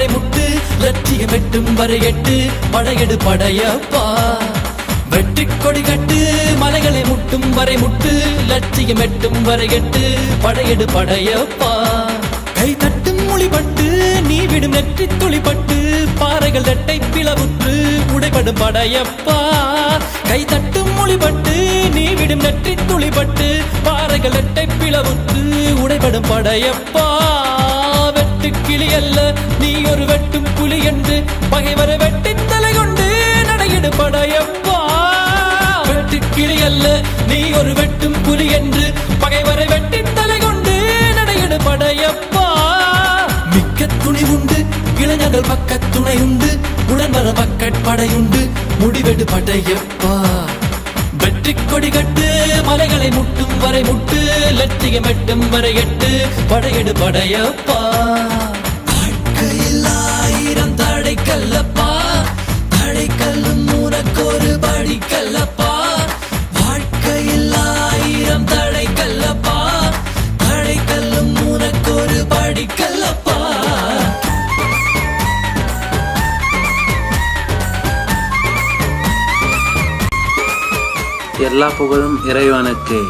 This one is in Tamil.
வரை முட்டு லட்சியம் எட்டும் வரை எட்டு படையெடு படையப்பா வெற்றி கொடி கட்டு மலைகளை முட்டும் வரை முட்டு லட்சியம் எட்டும் வரை எட்டு படையெடு படையப்பா கை தட்டும் மொழிபட்டு நீ விடும் நெற்றி துளிப்பட்டு பாறைகள் இரட்டை பிளவுற்று உடைபடும் படையப்பா கை தட்டும் மொழிபட்டு நீ விடும் நெற்றி துளிப்பட்டு பாறைகள் இரட்டை பிளவுற்று உடைபடும் படையப்பா வெட்டு கிளி அல்ல நீ ஒரு வெட்டும் புலி என்று பகைவரை வெட்டி தலை கொண்டு நடையிடு படையப்பா வெட்டு கிளி அல்ல நீ ஒரு வெட்டும் புலி என்று பகைவரை வெட்டி தலை கொண்டு நடையிடு படையப்பா மிக்க துணி உண்டு இளைஞர்கள் பக்க துணை உண்டு உடன்வர பக்கட்படையுண்டு முடிவெடு படையப்பா வெற்றி கொடி கட்டு மலைகளை முட்டும் வரை முட்டு லட்சியம் எட்டும் வரை எட்டு படையெடு படையப்பா வாழ்க்கையில் ஆயிரம் தடைக்கல்லப்பா தடைக்கல்லும் உனக்கொரு படிக்கல்லப்பா வாழ்க்கையில் ஆயிரம் தடைக்கல்லப்பா தடைக்கல்லும் உனக்கொரு படிக்கல்லப்பா எல்லா புகழும் இறைவனுக்கே.